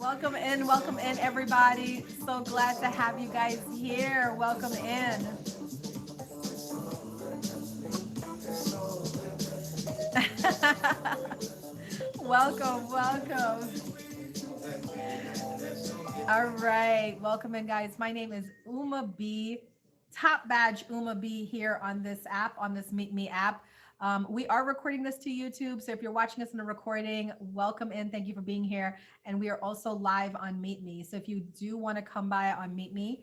Welcome in, everybody. So glad to have you guys here. Welcome in. welcome. All right, welcome in, guys. My name is Uma B, top badge Uma B here on this app, on this Meetme app. We are recording this to YouTube, so if you're watching us in a recording, welcome in. Thank you for being here. And we are also live on Meetme. So if you do want to come by on Meetme,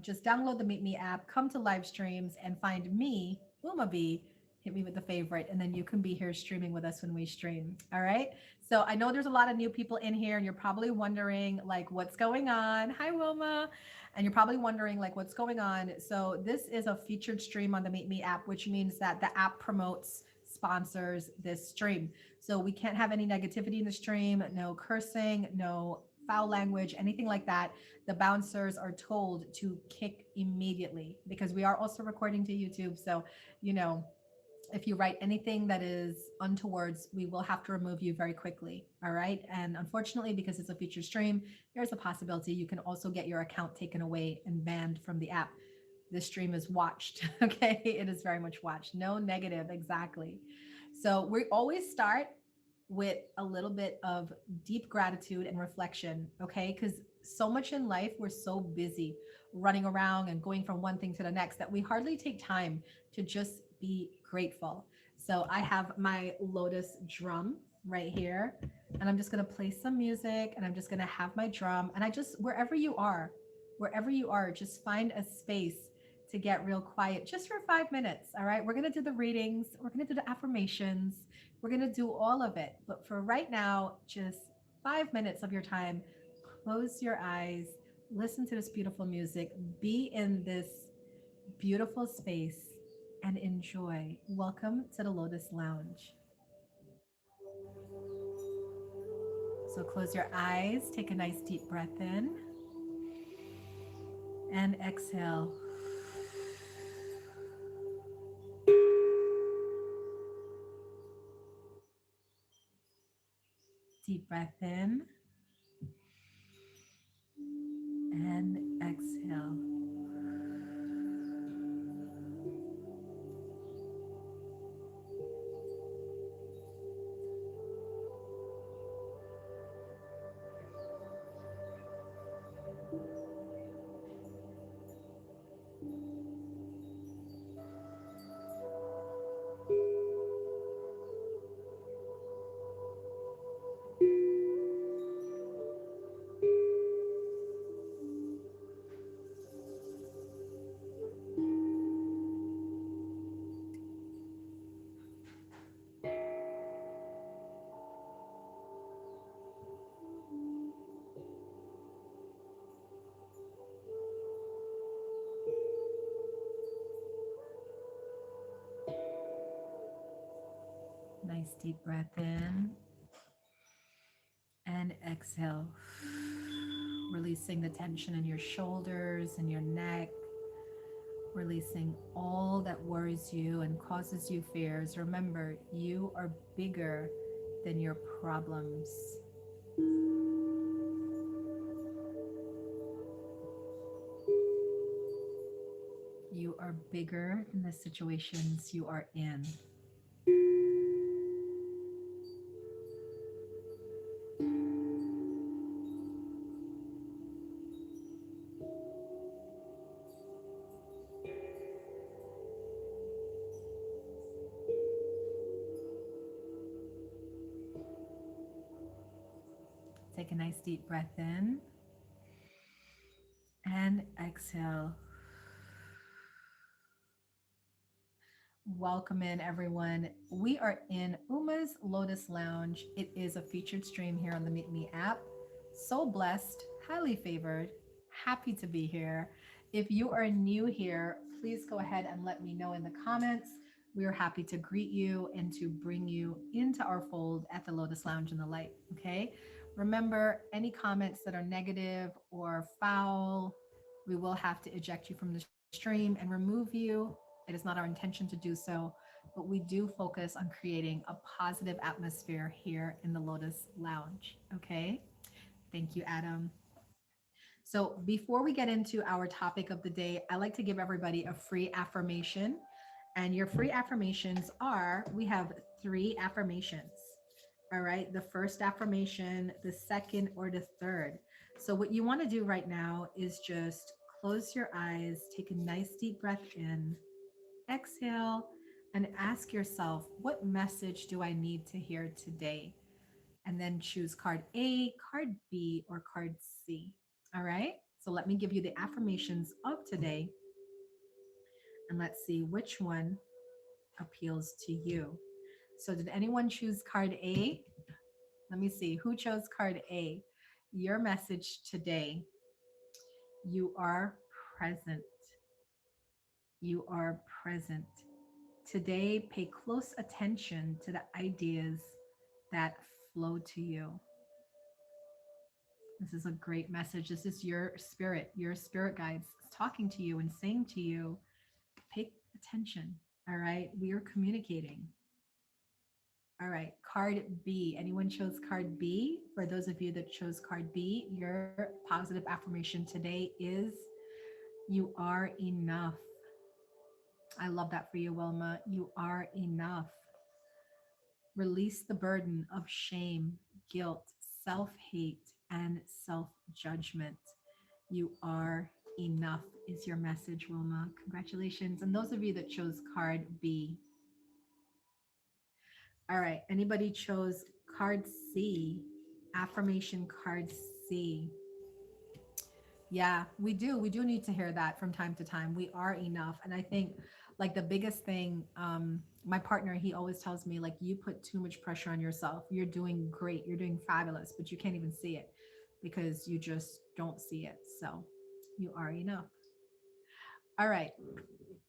just download the Meetme app, come to live streams, and find me, Uma B. Hit me with the favorite, and then you can be here streaming with us when we stream. All right. So I know there's a lot of new people in here, and you're probably wondering, like, what's going on? Hi, Wilma. And you're probably wondering, like, what's going on? So this is a featured stream on the Meetme app, which means that the app promotes, sponsors this stream. So we can't have any negativity in the stream, no cursing, no foul language, anything like that. The bouncers are told to kick immediately because we are also recording to YouTube. So, you know, if you write anything that is untowards, we will have to remove you very quickly. All right. And unfortunately, because it's a featured stream, there's a possibility you can also get your account taken away and banned from the app. This stream is watched. Okay. It is very much watched. No negative. Exactly. So we always start with a little bit of deep gratitude and reflection. Okay. Because so much in life, we're so busy running around and going from one thing to the next that we hardly take time to just be grateful. So I have my Lotus drum right here, and I'm just going to play some music, and I'm just going to have my drum. And I just, wherever you are, just find a space to get real quiet just for 5 minutes. All right. We're going to do the readings, we're going to do the affirmations, we're going to do all of it. But for right now, just 5 minutes of your time, close your eyes, listen to this beautiful music, be in this beautiful space and enjoy. Welcome to the Lotus Lounge. So close your eyes, take a nice deep breath in, and exhale. Deep breath in and exhale. Nice deep breath in and exhale. Releasing the tension in your shoulders and your neck, releasing all that worries you and causes you fears. Remember, you are bigger than your problems. You are bigger than the situations you are in. Take a nice deep breath in and exhale. Welcome in, everyone. We are in Uma's Lotus Lounge. It is a featured stream here on the Meetme app. So blessed, highly favored, happy to be here. If you are new here, please go ahead and let me know in the comments. We are happy to greet you and to bring you into our fold at the Lotus Lounge in the light. Okay. Remember, any comments that are negative or foul, we will have to eject you from the stream and remove you. It is not our intention to do so, but we do focus on creating a positive atmosphere here in the Lotus Lounge. Okay. Thank you, Adam. So, before we get into our topic of the day, I like to give everybody a free affirmation. And your free affirmations are we have three affirmations. All right. The first affirmation, the second, or the third. So, what you want to do right now is just close your eyes, take a nice deep breath in, exhale, and ask yourself, what message do I need to hear today? And then choose card A, card B, or card C. All right. So let me give you the affirmations of today and let's see which one appeals to you. So, did anyone choose card A? Let me see who chose card A. Your message today: you are present. You are present. Today, pay close attention to the ideas that flow to you. This is a great message. This is your spirit guides talking to you and saying to you, pay attention. All right. We are communicating. All right. Card B. Anyone chose card B? For those of you that chose card B, your positive affirmation today is you are enough. I love that for you, Wilma. You are enough. Release the burden of shame, guilt, self hate, and self judgment. You are enough, is your message, Wilma. Congratulations. And those of you that chose card B. All right. Anybody chose card C? Affirmation card C. Yeah, we do. We do need to hear that from time to time. We are enough. And I think like the biggest thing, my partner, he always tells me, like, you put too much pressure on yourself. You're doing great. You're doing fabulous, but you can't even see it because you just don't see it. So you are enough. All right.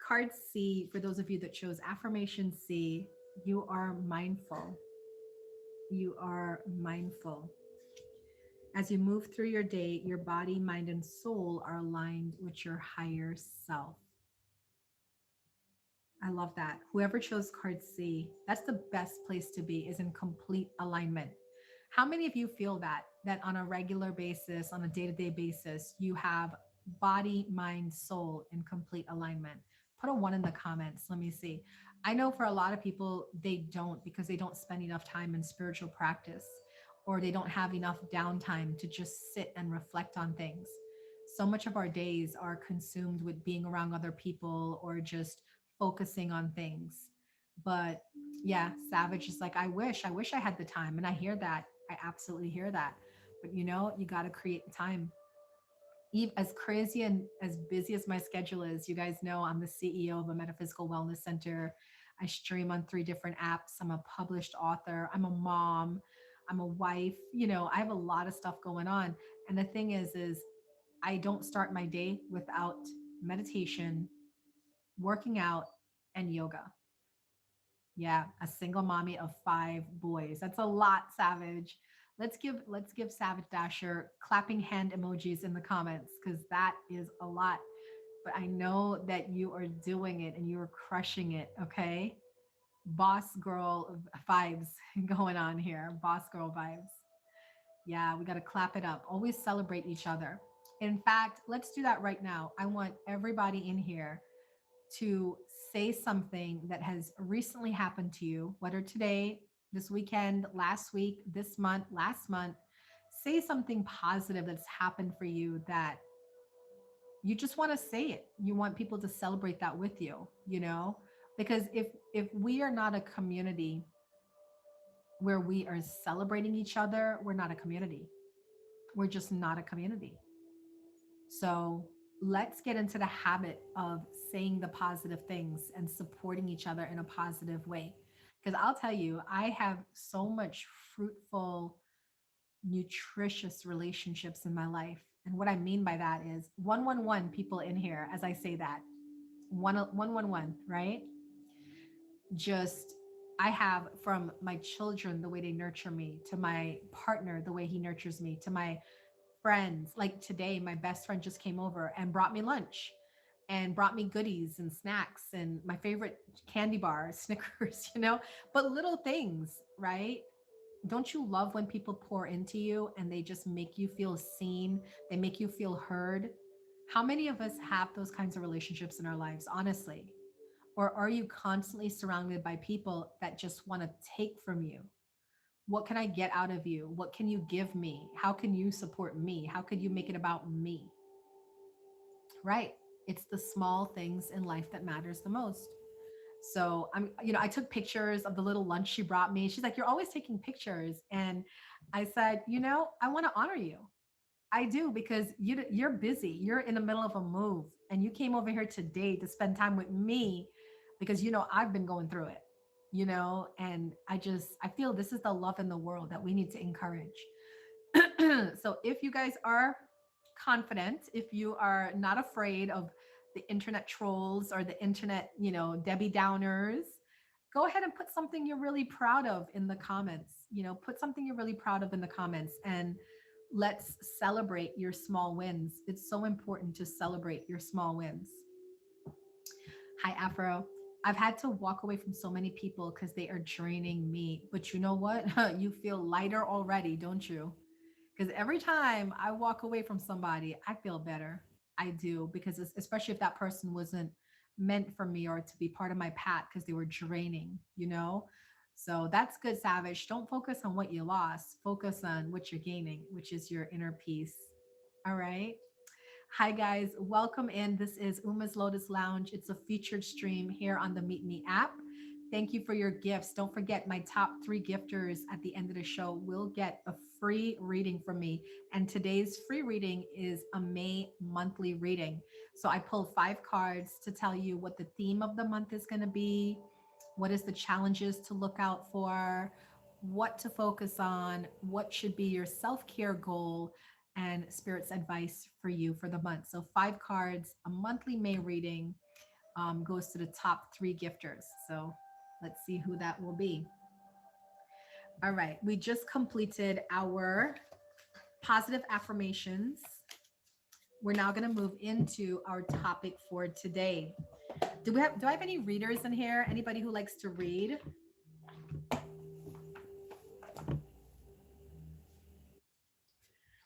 Card C, for those of you that chose affirmation C, you are mindful. You are mindful. As you move through your day, your body, mind, and soul are aligned with your higher self. I love that. Whoever chose card C, that's the best place to be, is in complete alignment. How many of you feel that on a regular basis, on a day-to-day basis, you have body, mind, soul in complete alignment? Put a one in the comments. Let me see. I know for a lot of people, they don't because they don't spend enough time in spiritual practice or they don't have enough downtime to just sit and reflect on things. So much of our days are consumed with being around other people or just focusing on things. But yeah, Savage is like, I wish I had the time. And I hear that. I absolutely hear that. But you got to create time. As crazy and as busy as my schedule is, you guys know I'm the CEO of a metaphysical wellness center. I stream on three different apps. I'm a published author. I'm a mom. I'm a wife. I have a lot of stuff going on. And the thing is I don't start my day without meditation, working out, and yoga. Yeah, a single mommy of five boys. That's a lot, Savage. Let's give Savage Dasher clapping hand emojis in the comments because that is a lot. But I know that you are doing it and you are crushing it. Okay, boss girl vibes going on here. Boss girl vibes. Yeah, we got to clap it up. Always celebrate each other. In fact, let's do that right now. I want everybody in here to say something that has recently happened to you, whether today, this weekend, last week, this month, last month. Say something positive that's happened for you that you just want to say it. You want people to celebrate that with you. Because if we are not a community where we are celebrating each other, we're not a community. We're just not a community. So let's get into the habit of saying the positive things and supporting each other in a positive way. Because I'll tell you, I have so much fruitful, nutritious relationships in my life. And what I mean by that is 111 people in here, as I say that, 111, right? Just I have from my children, the way they nurture me, to my partner, the way he nurtures me, to my friends. Like today, my best friend just came over and brought me lunch and brought me goodies and snacks and my favorite candy bar, Snickers, but little things, right? Don't you love when people pour into you and they just make you feel seen? They make you feel heard? How many of us have those kinds of relationships in our lives, honestly? Or are you constantly surrounded by people that just want to take from you? What can I get out of you? What can you give me? How can you support me? How could you make it about me? Right. It's the small things in life that matters the most. So I took pictures of the little lunch she brought me. She's like, "You're always taking pictures." And I said, I want to honor you. I do because you're busy. You're in the middle of a move and you came over here today to spend time with me because I've been going through it. And I feel this is the love in the world that we need to encourage. So if you guys are confident, if you are not afraid of the internet trolls or the internet, Debbie Downers, go ahead and put something you're really proud of in the comments. Put something you're really proud of in the comments and let's celebrate your small wins. It's so important to celebrate your small wins. Hi, Afro. I've had to walk away from so many people because they are draining me. But you know what? You feel lighter already, don't you? Because every time I walk away from somebody, I feel better. I do, because especially if that person wasn't meant for me or to be part of my path because they were draining. So that's good, Savage. Don't focus on what you lost, focus on what you're gaining, which is your inner peace. All right. Hi, guys. Welcome in. This is Uma's Lotus Lounge. It's a featured stream here on the Meetme app. Thank you for your gifts. Don't forget, my top three gifters at the end of the show will get a free reading from me. And today's free reading is a May monthly reading. So I pulled 5 cards to tell you what the theme of the month is going to be, what is the challenges to look out for, what to focus on, what should be your self-care goal, and spirit's advice for you for the month. So 5 cards, a monthly May reading, goes to the top 3 gifters. So let's see who that will be. All right, we just completed our positive affirmations. We're now going to move into our topic for today. Do I have any readers in here? Anybody who likes to read?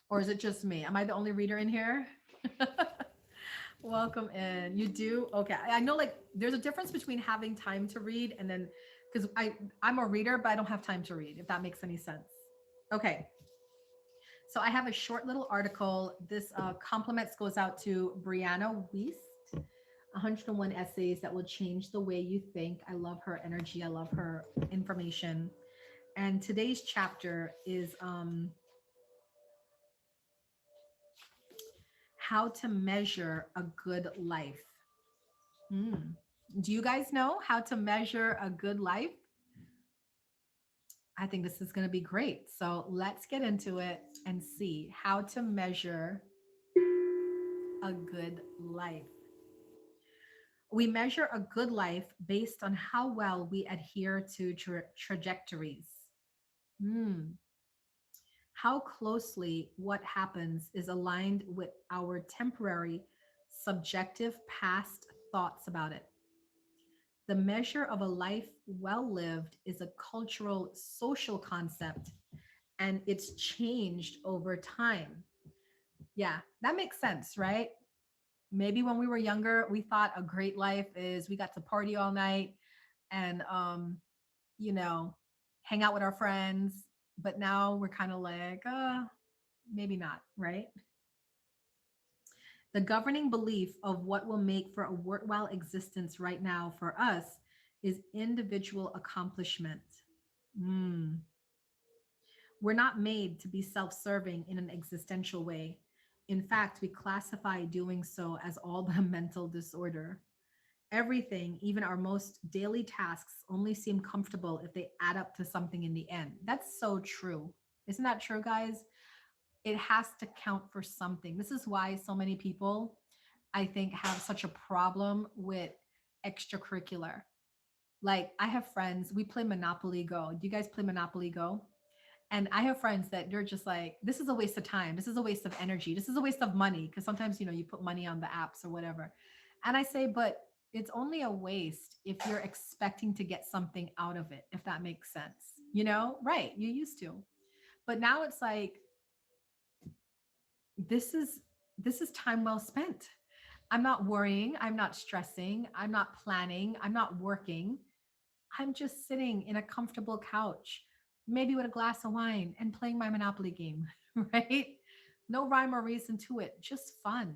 Or is it just me? Am I the only reader in here? Welcome in. You do? Okay. I know like there's a difference between having time to read and then because I'm a reader, but I don't have time to read, if that makes any sense. Okay. So I have a short little article. This compliments goes out to Brianna Wiest. 101 essays that will change the way you think. I love her energy. I love her information. And today's chapter is how to measure a good life. Do you guys know how to measure a good life? I think this is going to be great. So let's get into it and see how to measure a good life. We measure a good life based on how well we adhere to trajectories. Hmm. How closely what happens is aligned with our temporary, subjective past thoughts about it. The measure of a life well lived is a cultural, social concept, and it's changed over time. Yeah, that makes sense, right? Maybe when we were younger, we thought a great life is we got to party all night and you know, hang out with our friends. But now we're kind of like, maybe not, right? The governing belief of what will make for a worthwhile existence right now for us is individual accomplishment. Mm. We're not made to be self serving in an existential way. In fact, we classify doing so as all but a mental disorder. Everything, even our most daily tasks, only seem comfortable if they add up to something in the end. That's so true. Isn't that true, guys? It has to count for something. This is why so many people, I think, have such a problem with extracurricular. Like, I have friends, we play Monopoly Go. Do you guys play Monopoly Go? And I have friends that they're just like, this is a waste of time. This is a waste of energy. This is a waste of money. Cause sometimes, you put money on the apps or whatever. And I say, but it's only a waste if you're expecting to get something out of it, if that makes sense. Right, you used to. But now it's like this is this is time well spent. I'm not worrying, I'm not stressing, I'm not planning, I'm not working. I'm just sitting in a comfortable couch, maybe with a glass of wine and playing my Monopoly game, right? No rhyme or reason to it, just fun.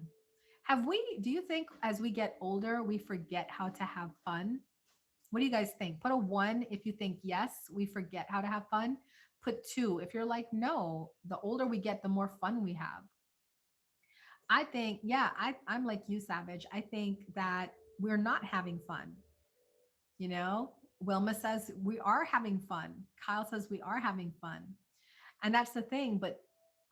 Do you think as we get older, we forget how to have fun? What do you guys think? Put a one if you think yes, we forget how to have fun. Put two if you're like, no, the older we get, the more fun we have. I think, yeah, I'm like you, Savage. I think that we're not having fun. You know, Wilma says we are having fun. Kyle says we are having fun. And that's the thing. But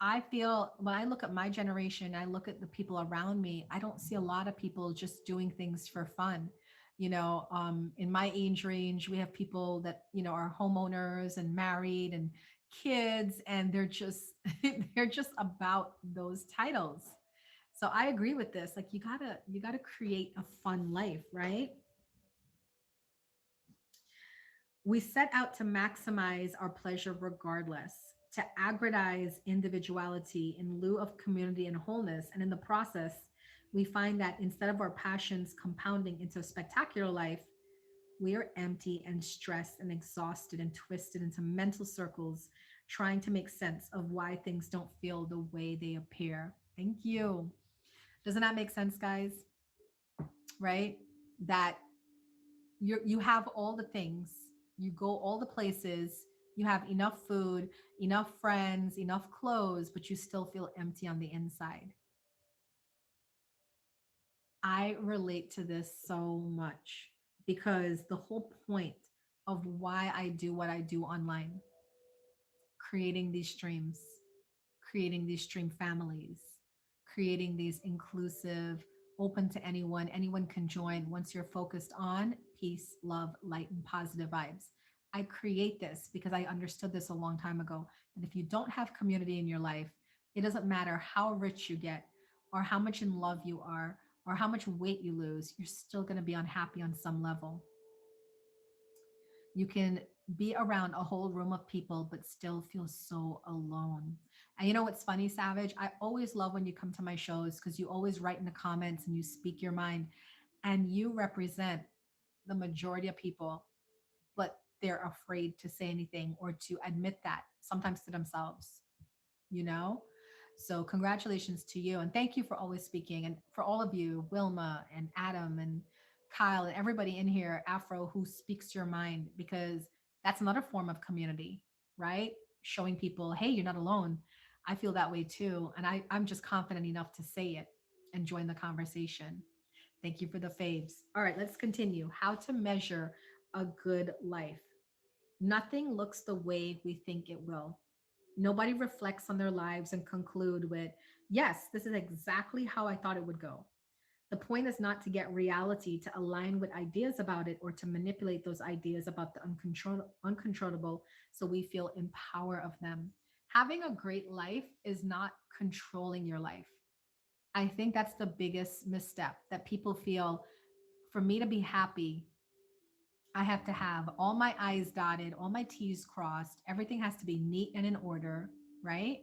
I feel when I look at my generation, I look at the people around me, I don't see a lot of people just doing things for fun. In my age range, we have people that, are homeowners and married and kids, and they're just, they're just about those titles. So I agree with this. Like you gotta create a fun life, right? We set out to maximize our pleasure regardless, to aggrandize individuality in lieu of community and wholeness. And in the process, we find that instead of our passions compounding into a spectacular life, we are empty and stressed and exhausted and twisted into mental circles, trying to make sense of why things don't feel the way they appear. Thank you. Doesn't that make sense, guys? Right? That you have all the things, you go all the places, you have enough food, enough friends, enough clothes, but you still feel empty on the inside. I relate to this so much because the whole point of why I do what I do online, creating these streams, creating these stream families, creating these inclusive, open to anyone. Anyone can join once you're focused on peace, love, light, and positive vibes. I create this because I understood this a long time ago. And if you don't have community in your life, it doesn't matter how rich you get, or how much in love you are, or how much weight you lose, you're still going to be unhappy on some level. You can be around a whole room of people but still feel so alone. And you know what's funny, Savage? I always love when you come to my shows because you always write in the comments and you speak your mind, and you represent the majority of people, but they're afraid to say anything or to admit that, sometimes to themselves, you know? So congratulations to you. And thank you for always speaking. And for all of you, Wilma and Adam and Kyle and everybody in here, Afro, who speaks your mind, because that's another form of community, right? Showing people, hey, you're not alone. I feel that way too. And I'm just confident enough to say it and join the conversation. Thank you for the faves. All right, let's continue. How to measure a good life. Nothing looks the way we think it will. Nobody reflects on their lives and conclude with, yes, this is exactly how I thought it would go. The point is not to get reality to align with ideas about it or to manipulate those ideas about the uncontrollable so we feel in power of them. Having a great life is not controlling your life. I think that's the biggest misstep that people feel. For me to be happy, I have to have all my I's dotted, all my T's crossed. Everything has to be neat and in order, right?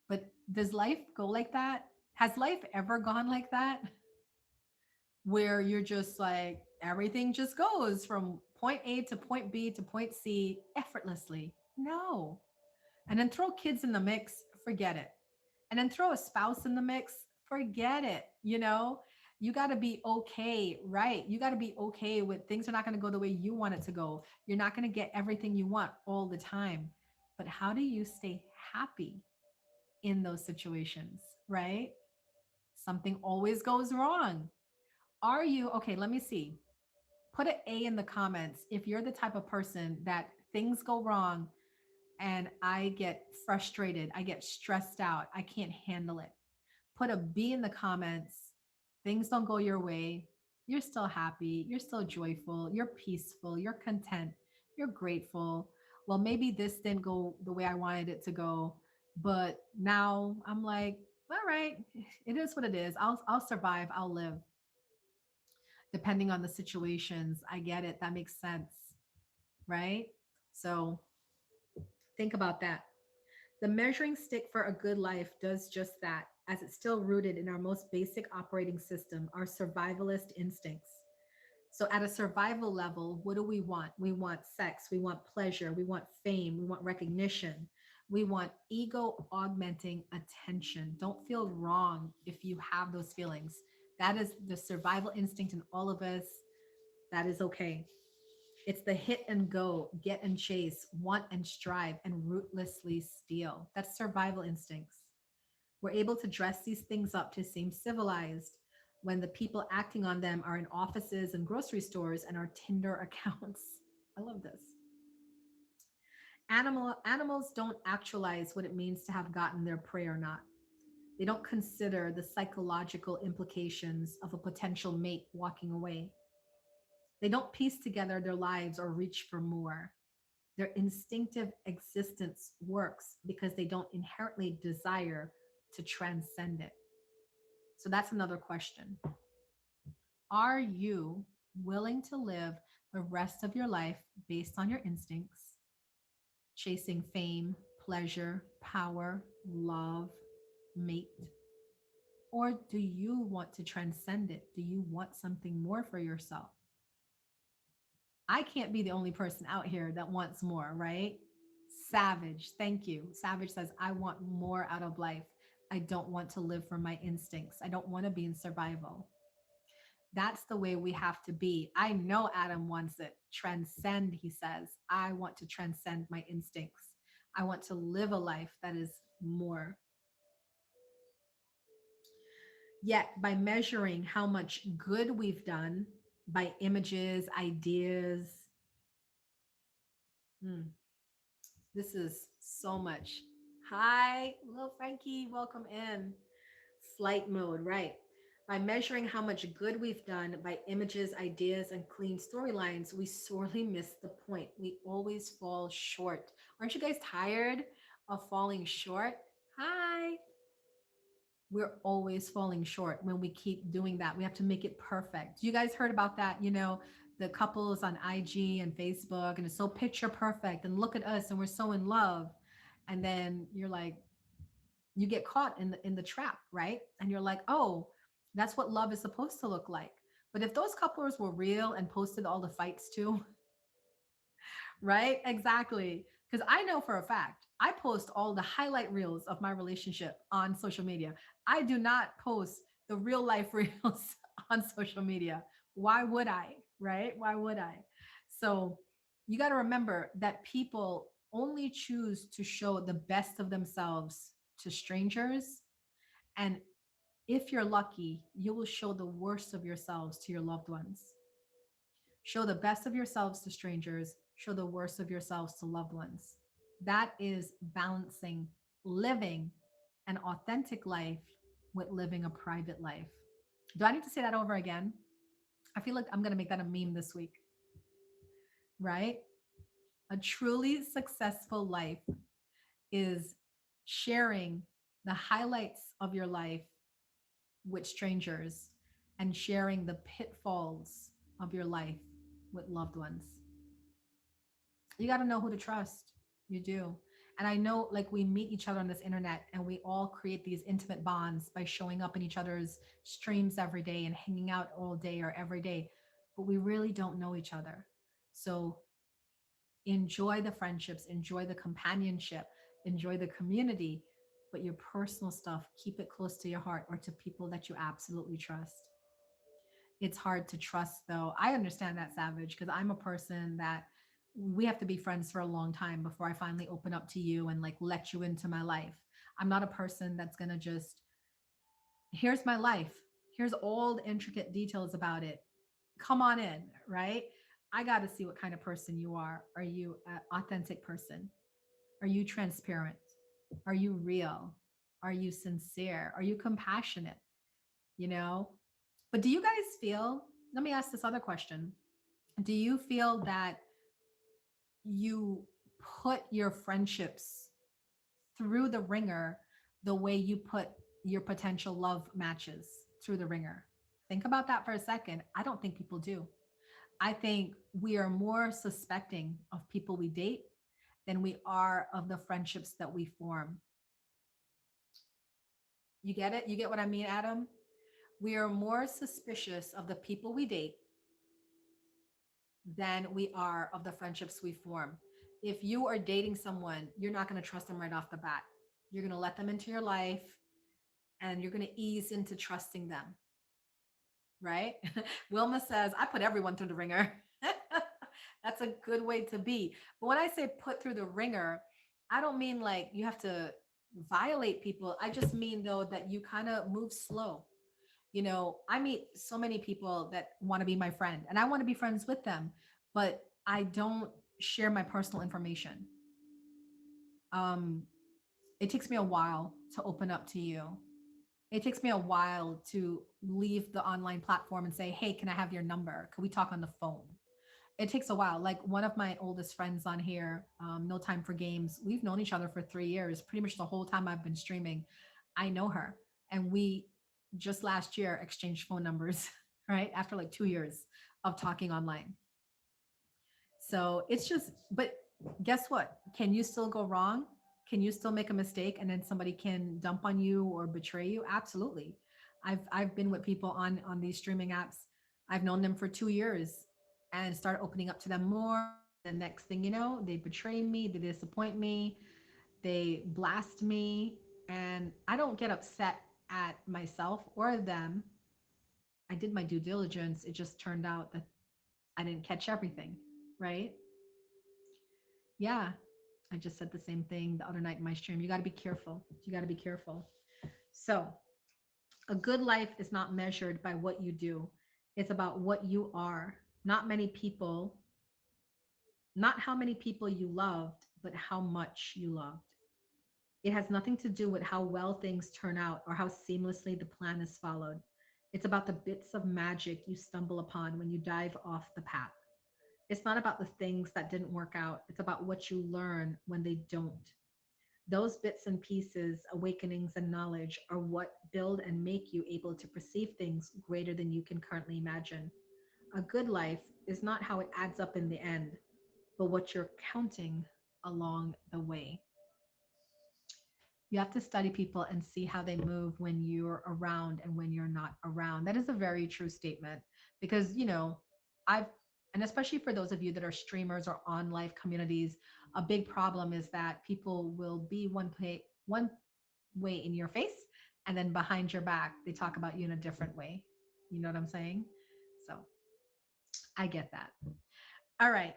But does life go like that? Has life ever gone like that? Where you're just like, everything just goes from point A to point B to point C effortlessly? No. And then throw kids in the mix, forget it. And then throw a spouse in the mix, forget it. You got to be okay, right? You got to be okay with things are not going to go the way you want it to go. You're not going to get everything you want all the time. But how do you stay happy in those situations, right? Something always goes wrong. Are you okay? Let me see. Put an A in the comments if you're the type of person that things go wrong and I get frustrated, I get stressed out, I can't handle it. Put a B in the comments. Things don't go your way. You're still happy. You're still joyful. You're peaceful. You're content. You're grateful. Well, maybe this didn't go the way I wanted it to go, but now I'm like, all right, it is what it is. I'll survive. I'll live. Depending on the situations, I get it. That makes sense, right? So Think about that. The measuring stick for a good life does just that, as it's still rooted in our most basic operating system, our survivalist instincts. So, at a survival level, what do we want? We want sex, we want pleasure, we want fame, we want recognition, we want ego augmenting attention. Don't feel wrong if you have those feelings. That is the survival instinct in all of us. That is okay. It's the hit and go, get and chase, want and strive, and ruthlessly steal. That's survival instincts. We're able to dress these things up to seem civilized when the people acting on them are in offices and grocery stores and our Tinder accounts. I love this. Animals don't actualize what it means to have gotten their prey or not. They don't consider the psychological implications of a potential mate walking away. They don't piece together their lives or reach for more. Their instinctive existence works because they don't inherently desire to transcend it. So that's another question. Are you willing to live the rest of your life based on your instincts, chasing fame, pleasure, power, love, mate? Or do you want to transcend it? Do you want something more for yourself? I can't be the only person out here that wants more, right? Savage, thank you. Savage says, I want more out of life. I don't want to live for my instincts. I don't want to be in survival. That's the way we have to be. I know Adam wants it. Transcend, he says. I want to transcend my instincts. I want to live a life that is more. Yet, by measuring how much good we've done by images, ideas, hmm, this is so much. Hi, little Frankie, welcome in. Flight mode, right? By measuring how much good we've done by images, ideas, and clean storylines, we sorely miss the point. We always fall short. Aren't you guys tired of falling short? Hi. We're always falling short when we keep doing that. We have to make it perfect. You guys heard about that, the couples on IG and Facebook, and it's so picture perfect, and look at us, and we're so in love. And then you're like, you get caught in the trap, right? And you're like, oh, that's what love is supposed to look like. But if those couples were real and posted all the fights too, right? Exactly. Because I know for a fact, I post all the highlight reels of my relationship on social media. I do not post the real life reels on social media. Why would I? Right? Why would I? So you got to remember that people only choose to show the best of themselves to strangers. And if you're lucky, you will show the worst of yourselves to your loved ones. Show the best of yourselves to strangers, show the worst of yourselves to loved ones. That is balancing living an authentic life with living a private life. Do I need to say that over again? I feel like I'm going to make that a meme this week, right? A truly successful life is sharing the highlights of your life with strangers and sharing the pitfalls of your life with loved ones. You got to know who to trust. You do. And I know, like, we meet each other on this internet and we all create these intimate bonds by showing up in each other's streams every day and hanging out all day or every day, but we really don't know each other. So enjoy the friendships, enjoy the companionship, enjoy the community, but your personal stuff, keep it close to your heart or to people that you absolutely trust. It's hard to trust, though. I understand that, Savage, because I'm a person that we have to be friends for a long time before I finally open up to you and like let you into my life. I'm not a person that's going to just, here's my life, here's all the intricate details about it, come on in, right? I got to see what kind of person you are. Are you an authentic person? Are you transparent? Are you real? Are you sincere? Are you compassionate? You know? But do you guys feel, let me ask this other question. Do you feel that you put your friendships through the ringer the way you put your potential love matches through the ringer? Think about that for a second. I don't think people do. I think we are more suspecting of people we date than we are of the friendships that we form. You get it? You get what I mean, Adam? We are more suspicious of the people we date than we are of the friendships we form. If you are dating someone, you're not going to trust them right off the bat. You're going to let them into your life and you're going to ease into trusting them, right? Wilma says, I put everyone through the ringer. That's a good way to be. But when I say put through the ringer, I don't mean like you have to violate people. I just mean though that you kind of move slow. You know, I meet so many people that want to be my friend and I want to be friends with them, but I don't share my personal information. Um, it takes me a while to open up to you. It takes me a while to leave the online platform and say, hey, can I have your number? Can we talk on the phone? It takes a while. Like one of my oldest friends on here, No Time for Games, we've known each other for 3 years, pretty much the whole time I've been streaming. I know her. And we just last year exchanged phone numbers, right? After like 2 years of talking online. So it's just, but guess what? Can you still go wrong? Can you still make a mistake and then somebody can dump on you or betray you? Absolutely. I've been with people on these streaming apps. I've known them for 2 years and start opening up to them more. The next thing you know, they betray me, they disappoint me, they blast me, and I don't get upset at myself or them. I did my due diligence. It just turned out that I didn't catch everything, right? Yeah, I just said the same thing the other night in my stream. You got to be careful. You got to be careful. So, a good life is not measured by what you do, it's about what you are. Not many people, not how many people you loved, but how much you loved. It has nothing to do with how well things turn out or how seamlessly the plan is followed. It's about the bits of magic you stumble upon when you dive off the path. It's not about the things that didn't work out, it's about what you learn when they don't. Those bits and pieces, awakenings, and knowledge are what build and make you able to perceive things greater than you can currently imagine. A good life is not how it adds up in the end, but what you're counting along the way. You have to study people and see how they move when you're around and when you're not around. That is a very true statement because, you know, I've, and especially for those of you that are streamers or on live communities, a big problem is that people will be one way in your face, and then behind your back, they talk about you in a different way. You know what I'm saying? So I get that. All right.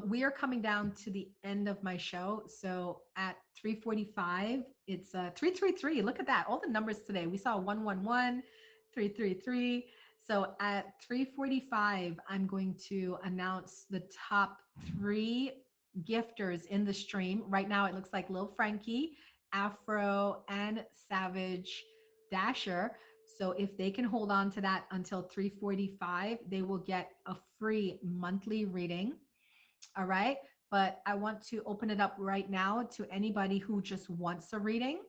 We are coming down to the end of my show. So at 3:45, it's 333. Look at that. All the numbers today. We saw 111, 333. So at 3:45, I'm going to announce the top three gifters in the stream. Right now, it looks like Lil Frankie, Afro, and Savage Dasher. So if they can hold on to that until 3:45, they will get a free monthly reading. All right. But I want to open it up right now to anybody who just wants a reading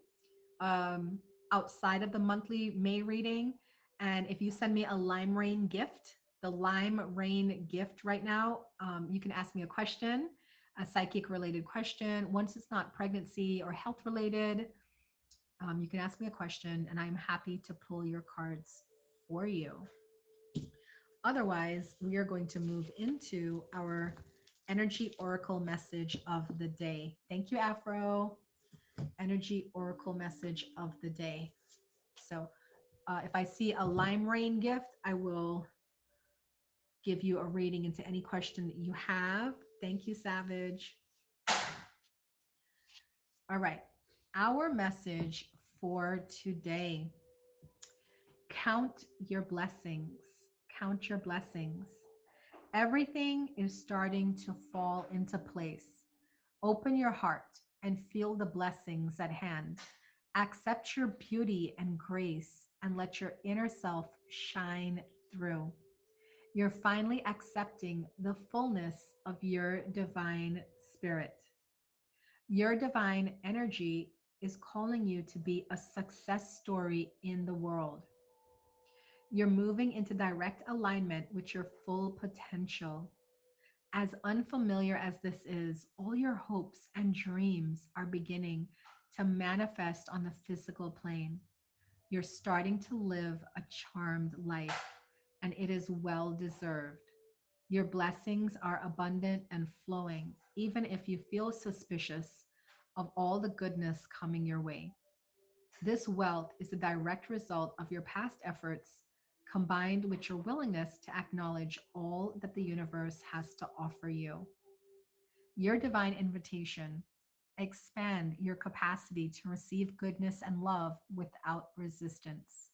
um, outside of the monthly May reading. And if you send me a Lime Rain gift, the Lime Rain gift right now, you can ask me a question, a psychic related question. Once it's not pregnancy or health related, you can ask me a question and I'm happy to pull your cards for you. Otherwise, we are going to move into our energy oracle message of the day. Thank you, Afro. Energy oracle message of the day. So if I see a lime rain gift, I will give you a reading into any question that you have. Thank you, Savage. All right. Our message for today: count your blessings. Count your blessings. Everything is starting to fall into place. Open your heart and feel the blessings at hand. Accept your beauty and grace and let your inner self shine through. You're finally accepting the fullness of your divine spirit. Your divine energy is calling you to be a success story in the world. You're moving into direct alignment with your full potential. As unfamiliar as this is, all your hopes and dreams are beginning to manifest on the physical plane. You're starting to live a charmed life, and it is well deserved. Your blessings are abundant and flowing, even if you feel suspicious of all the goodness coming your way. This wealth is a direct result of your past efforts combined with your willingness to acknowledge all that the universe has to offer you. Your divine invitation: expand your capacity to receive goodness and love without resistance.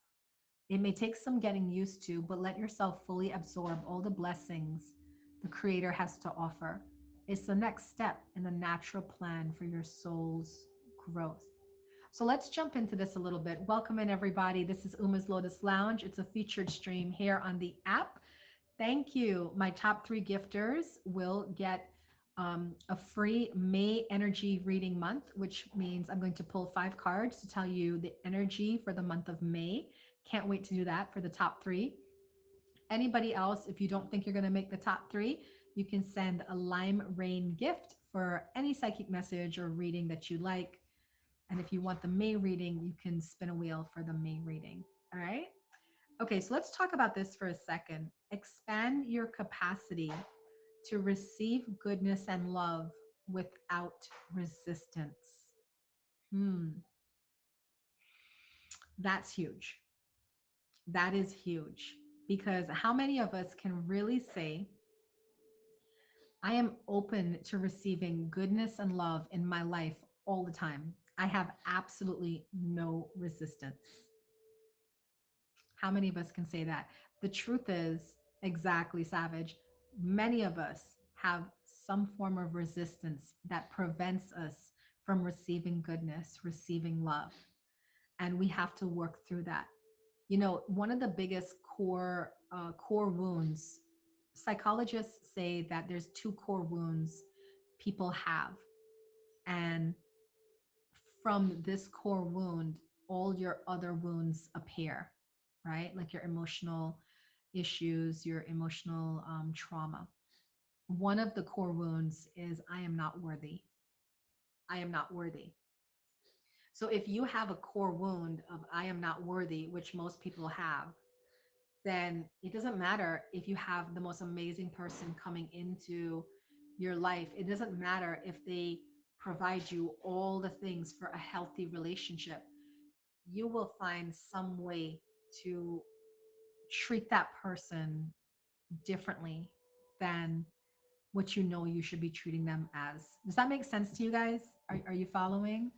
It may take some getting used to, but let yourself fully absorb all the blessings the Creator has to offer. It's the next step in the natural plan for your soul's growth. So let's jump into this a little bit. Welcome in, everybody. This is Uma's Lotus Lounge. It's a featured stream here on the app. Thank you. My top three gifters will get a free May energy reading month, which means I'm going to pull 5 cards to tell you the energy for the month of May. Can't wait to do that for the top three. Anybody else, if you don't think you're going to make the top three, you can send a lime rain gift for any psychic message or reading that you like. And if you want the May reading, you can spin a wheel for the May reading. All right. Okay, so let's talk about this for a second. Expand your capacity to receive goodness and love without resistance. Hmm, that's huge. That is huge. Because how many of us can really say, I am open to receiving goodness and love in my life all the time? I have absolutely no resistance. How many of us can say that? The truth is, exactly, Savage, many of us have some form of resistance that prevents us from receiving goodness, receiving love. And we have to work through that. You know, one of the biggest core wounds, psychologists say that there's two core wounds people have. And from this core wound, all your other wounds appear, right? Like your emotional issues, your emotional trauma. One of the core wounds is I am not worthy. I am not worthy. So if you have a core wound of I am not worthy, which most people have, then it doesn't matter if you have the most amazing person coming into your life. It doesn't matter if they provide you all the things for a healthy relationship. You will find some way to treat that person differently than what you know you should be treating them as. Does that make sense to you guys? Are you following?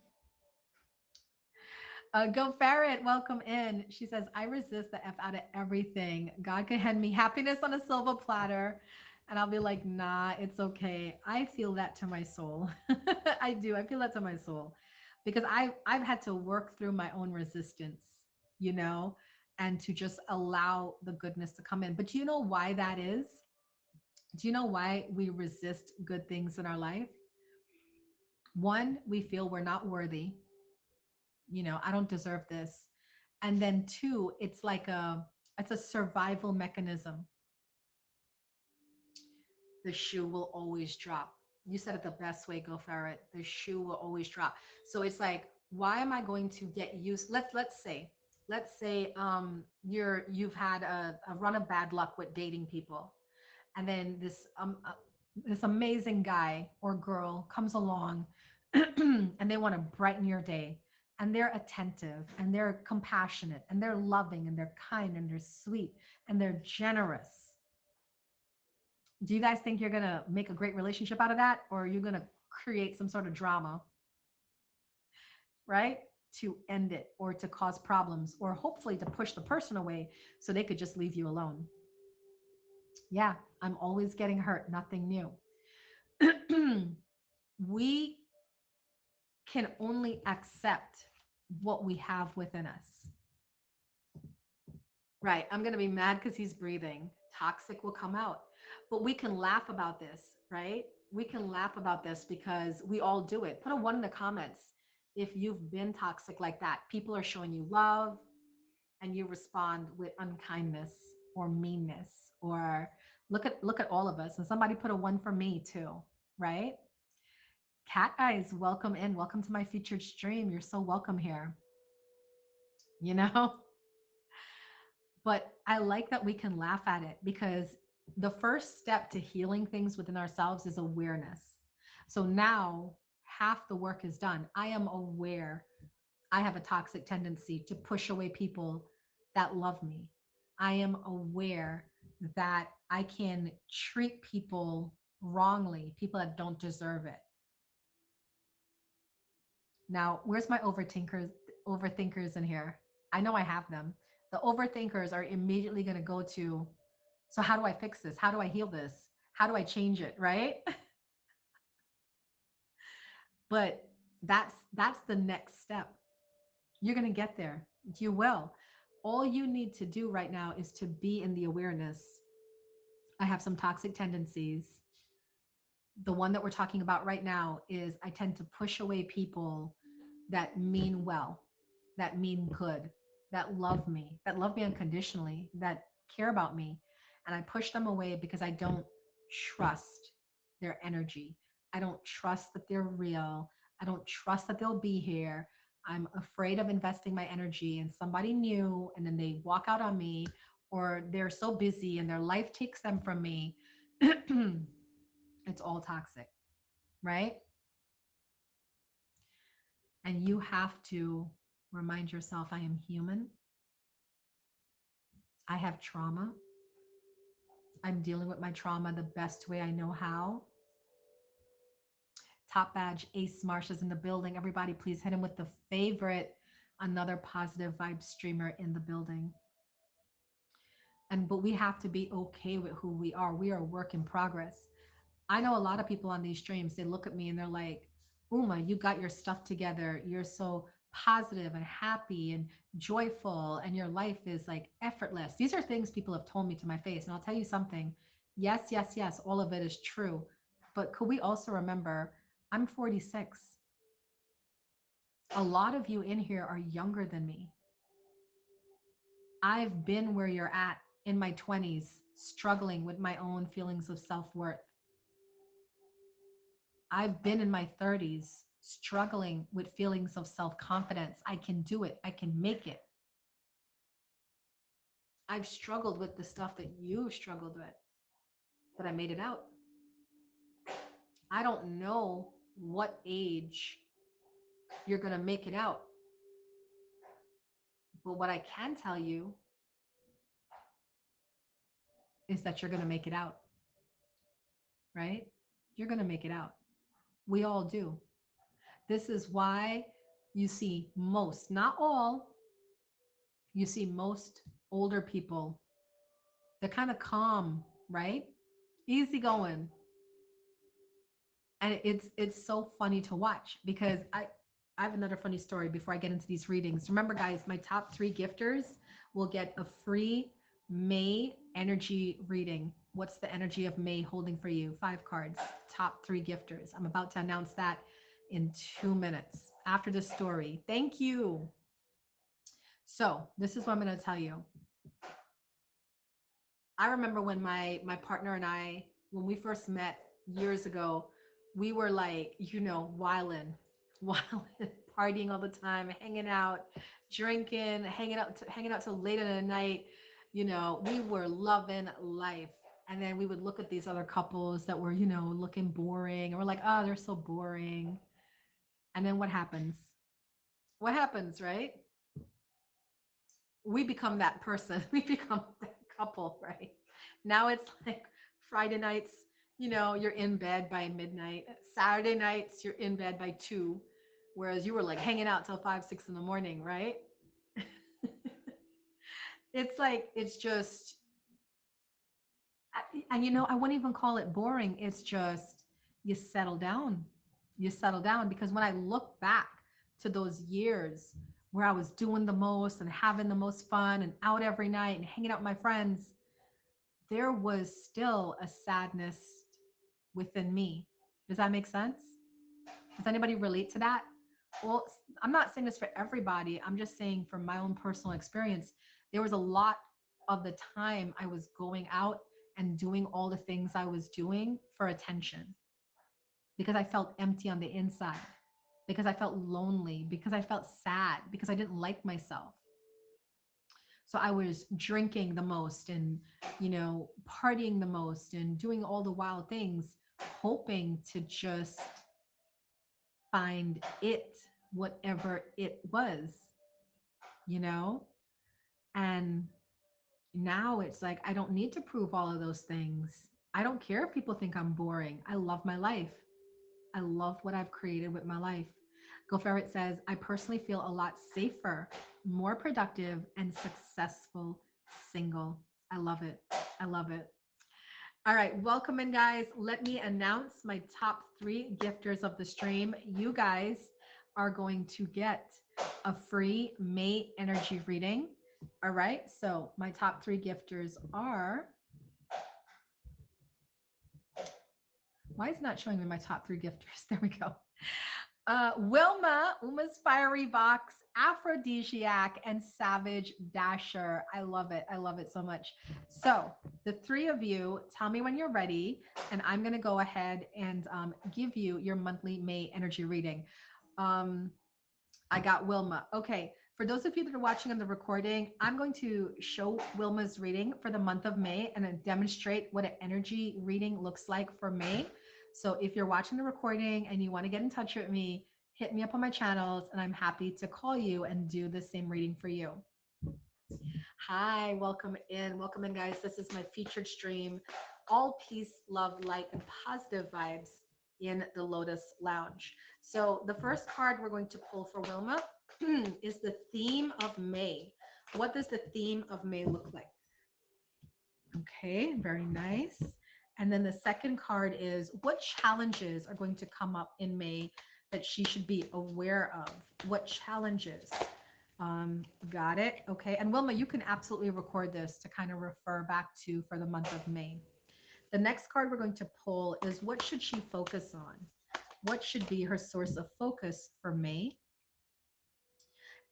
Go Ferret, welcome in. She says, I resist the F out of everything. God can hand me happiness on a silver platter. And I'll be like, nah, it's okay. I feel that to my soul. I do. I feel that to my soul because I've had to work through my own resistance, you know, and to just allow the goodness to come in. But do you know why that is? Do you know why we resist good things in our life? One, we feel we're not worthy. You know, I don't deserve this. And then two, it's a survival mechanism. The shoe will always drop. You said it the best way, Go Ferret. The shoe will always drop. So it's like, why am I going to get used? Let's say you've had a run of bad luck with dating people, and then this amazing guy or girl comes along and they want to brighten your day, and they're attentive and they're compassionate and they're loving and they're kind and they're sweet and they're generous. Do you guys think you're going to make a great relationship out of that, or are you going to create some sort of drama, right? To end it or to cause problems or hopefully to push the person away so they could just leave you alone. Yeah, I'm always getting hurt, nothing new. We can only accept what we have within us. Right. I'm going to be mad because he's breathing. Toxic will come out. But we can laugh about this, right? We can laugh about this because we all do it. Put a one in the comments if you've been toxic like that. People are showing you love and you respond with unkindness or meanness or Look at all of us. And somebody put a one for me too, right? Cat eyes, welcome in. Welcome to my featured stream. You're so welcome here. You know? But I like that we can laugh at it because the first step to healing things within ourselves is awareness. So now half the work is done. I am aware I have a toxic tendency to push away people that love me. I am aware that I can treat people wrongly, people that don't deserve it. Now, where's my overthinkers in here? I know I have them. The overthinkers are immediately going to go to, so how do I fix this? How do I heal this? How do I change it, right? But that's the next step. You're going to get there. You will. All you need to do right now is to be in the awareness. I have some toxic tendencies. The one that we're talking about right now is I tend to push away people that mean well, that mean good, that love me unconditionally, that care about me. And I push them away because I don't trust their energy. I don't trust that they're real. I don't trust that they'll be here. I'm afraid of investing my energy in somebody new and then they walk out on me, or they're so busy and their life takes them from me. It's all toxic, right? And you have to remind yourself I am human. I have trauma. I'm dealing with my trauma the best way I know how. Top badge Ace Marsh is in the building. Everybody, please hit him with the favorite. Another positive vibe streamer in the building. But we have to be okay with who we are. We are a work in progress. I know a lot of people on these streams, they look at me and they're like, Uma, you got your stuff together. You're so positive and happy and joyful, and your life is like effortless. These are things people have told me to my face. And I'll tell you something. Yes, yes, yes, all of it is true. But could we also remember, I'm 46. A lot of you in here are younger than me. I've been where you're at in my 20s, struggling with my own feelings of self-worth. I've been in my 30s struggling with feelings of self-confidence. I can do it. I can make it. I've struggled with the stuff that you've struggled with, but I made it out. I don't know what age you're going to make it out. But what I can tell you is that you're going to make it out, right? You're going to make it out. We all do. This is why you see most, not all, you see most older people, they're kind of calm, right? Easy going. And it's so funny to watch because I have another funny story before I get into these readings. Remember, guys, my top 3 gifters will get a free May energy reading. What's the energy of May holding for you? 5 cards, top 3 gifters. I'm about to announce that in 2 minutes after the story. Thank you. So this is what I'm going to tell you. I remember when my partner and I, when we first met years ago, we were like, wilding, partying all the time, hanging out, drinking, hanging out till late in the night. We were loving life. And then we would look at these other couples that were, looking boring. And we're like, oh, they're so boring. And then what happens? What happens, right? We become that person. We become that couple, right? Now it's like Friday nights, you're in bed by midnight. Saturday nights, you're in bed by 2, whereas you were like hanging out till 5, 6 in the morning, right? It's like, it's just, and I wouldn't even call it boring. It's just, you settle down. You settle down because when I look back to those years where I was doing the most and having the most fun and out every night and hanging out with my friends, there was still a sadness within me. Does that make sense? Does anybody relate to that? Well, I'm not saying this for everybody. I'm just saying from my own personal experience, there was a lot of the time I was going out and doing all the things I was doing for attention, because I felt empty on the inside, because I felt lonely, because I felt sad, because I didn't like myself. So I was drinking the most and, partying the most and doing all the wild things, hoping to just find it, whatever it was, you know? And now it's like, I don't need to prove all of those things. I don't care if people think I'm boring. I love my life. I love what I've created with my life. Go Ferret says, I personally feel a lot safer, more productive, and successful single. I love it. I love it. All right, welcome in, guys. Let me announce my top 3 gifters of the stream. You guys are going to get a free May energy reading. All right, so my top 3 gifters are, why is it not showing me my top 3 gifters? There we go. Wilma, Uma's Fiery Box, Aphrodisiac, and Savage Dasher. I love it. I love it so much. So the 3 of you, tell me when you're ready, and I'm going to go ahead and give you your monthly May energy reading. I got Wilma. Okay. For those of you that are watching on the recording, I'm going to show Wilma's reading for the month of May and then demonstrate what an energy reading looks like for May. So if you're watching the recording and you want to get in touch with me, hit me up on my channels and I'm happy to call you and do the same reading for you. Hi, welcome in. Welcome in, guys. This is my featured stream, all peace, love, light, and positive vibes in the Lotus Lounge. So the first card we're going to pull for Wilma is the theme of May. What does the theme of May look like? Okay, very nice. And then the second card is, what challenges are going to come up in May that she should be aware of? What challenges? Got it. Okay. And Wilma, you can absolutely record this to kind of refer back to for the month of May. The next card we're going to pull is, what should she focus on? What should be her source of focus for May?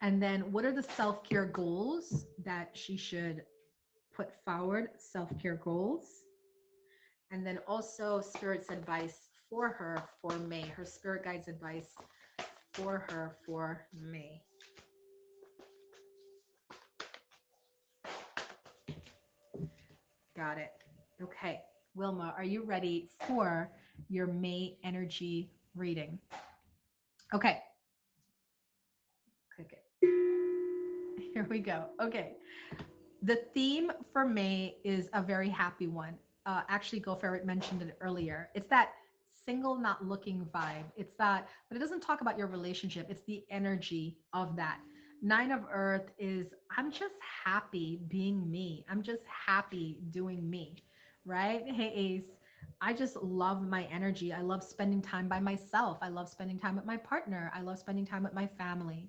And then what are the self-care goals that she should put forward? Self-care goals. And then also Spirit's advice for her for May, her spirit guide's advice for her for May. Got it. Okay. Wilma, are you ready for your May energy reading? Okay. Click it. Here we go. Okay. The theme for May is a very happy one. Actually, Go Ferret mentioned it earlier. It's that single, not looking vibe. It's that, but it doesn't talk about your relationship. It's the energy of that. 9 of Earth is, I'm just happy being me. I'm just happy doing me, right? Hey, Ace. I just love my energy. I love spending time by myself. I love spending time with my partner. I love spending time with my family.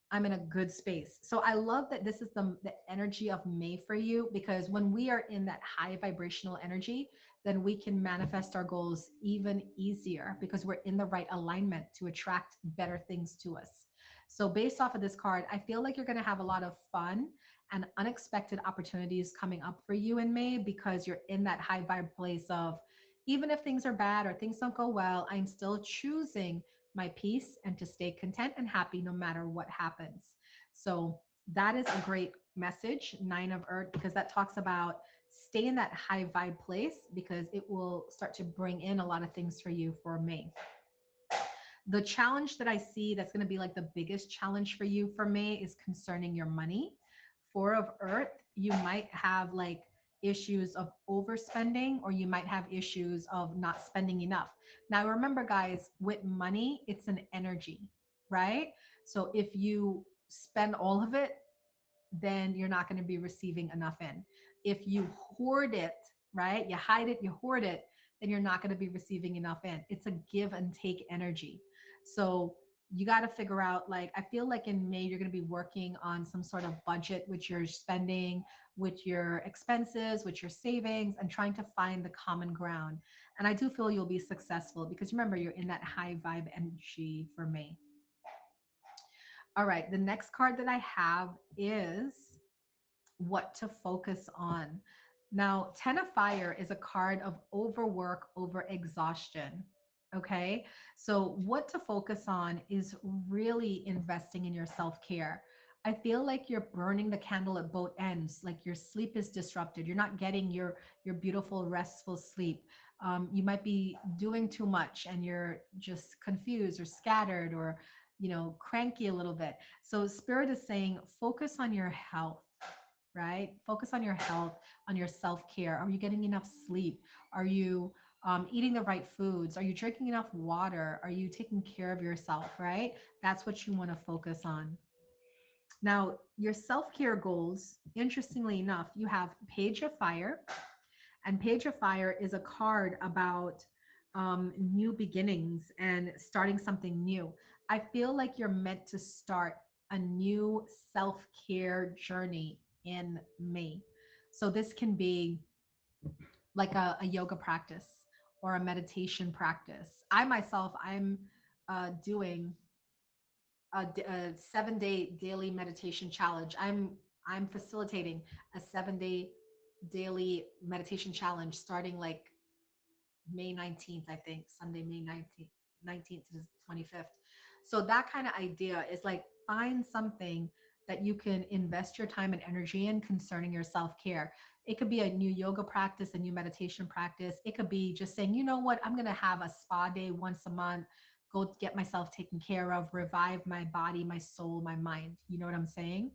I'm in a good space. So I love that this is the energy of May for you, because when we are in that high vibrational energy, then we can manifest our goals even easier because we're in the right alignment to attract better things to us. So based off of this card, I feel like you're going to have a lot of fun and unexpected opportunities coming up for you in May, because you're in that high vibe place of, even if things are bad or things don't go well, I'm still choosing my peace and to stay content and happy no matter what happens. So that is a great message, 9 of Earth, because that talks about stay in that high vibe place, because it will start to bring in a lot of things for you for May. The challenge that I see that's going to be like the biggest challenge for you for May is concerning your money. 4 of Earth, you might have like issues of overspending, or you might have issues of not spending enough. Now, remember, guys, with money, it's an energy, right? So if you spend all of it, then you're not going to be receiving enough in. If you hoard it, right? You hide it, you hoard it, then you're not going to be receiving enough in. It's a give and take energy. So you got to figure out, like, I feel like in May, you're going to be working on some sort of budget with your spending, with your expenses, with your savings, and trying to find the common ground. And I do feel you'll be successful, because remember, you're in that high vibe energy for May. All right, the next card that I have is what to focus on. Now, 10 of Fire is a card of overwork, over exhaustion. Okay. So, what to focus on is really investing in your self care. I feel like you're burning the candle at both ends. Like your sleep is disrupted. You're not getting your beautiful, restful sleep. You might be doing too much and you're just confused or scattered or, cranky a little bit. So, Spirit is saying focus on your health, right? Focus on your health, on your self care. Are you getting enough sleep? Are you eating the right foods? Are you drinking enough water? Are you taking care of yourself, right? That's what you want to focus on. Now, your self care goals, interestingly enough, you have Page of Fire, and Page of Fire is a card about new beginnings and starting something new. I feel like you're meant to start a new self care journey in May. So this can be like a yoga practice or a meditation practice. I myself, I'm doing a 7-day daily meditation challenge. I'm facilitating a 7-day daily meditation challenge starting like May 19th, I think, Sunday, May 19th to the 25th. So that kind of idea is like find something that you can invest your time and energy in concerning your self-care. It could be a new yoga practice, a new meditation practice. It could be just saying, you know what, I'm going to have a spa day once a month, go get myself taken care of, revive my body, my soul, my mind. You know what I'm saying?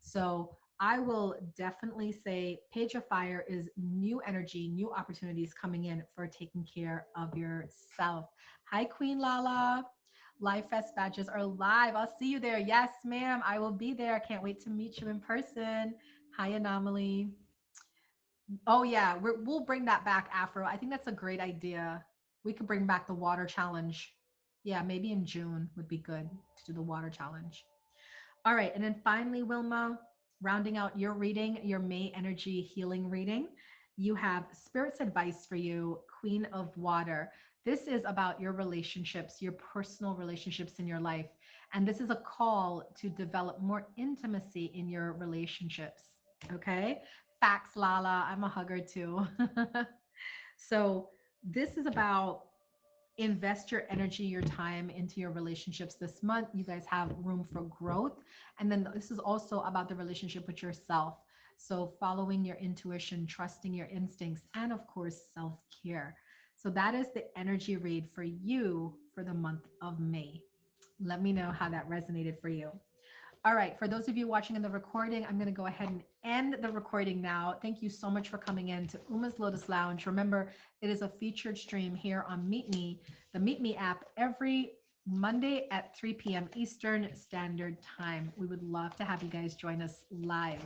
So I will definitely say Page of Fire is new energy, new opportunities coming in for taking care of yourself. Hi, Queen Lala. Live Fest badges are live. I'll see you there. Yes, ma'am. I will be there. I can't wait to meet you in person. Hi, Anomaly. Oh, yeah. We'll bring that back, Afro. I think that's a great idea. We could bring back the water challenge. Yeah, maybe in June would be good to do the water challenge. All right. And then finally, Wilma, rounding out your reading, your May energy healing reading, you have Spirit's advice for you, Queen of Water. This is about your relationships, your personal relationships in your life. And this is a call to develop more intimacy in your relationships. Okay. Facts, Lala. I'm a hugger too. So, this is about invest your energy, your time into your relationships this month. You guys have room for growth. And then this is also about the relationship with yourself. So, following your intuition, trusting your instincts, and of course, self care. So, that is the energy read for you for the month of May. Let me know how that resonated for you. All right, for those of you watching in the recording, I'm going to go ahead and end the recording now. Thank you so much for coming in to Uma's Lotus Lounge. Remember, it is a featured stream here on Meetme, the Meetme app, every Monday at 3 p.m. Eastern Standard Time. We would love to have you guys join us live.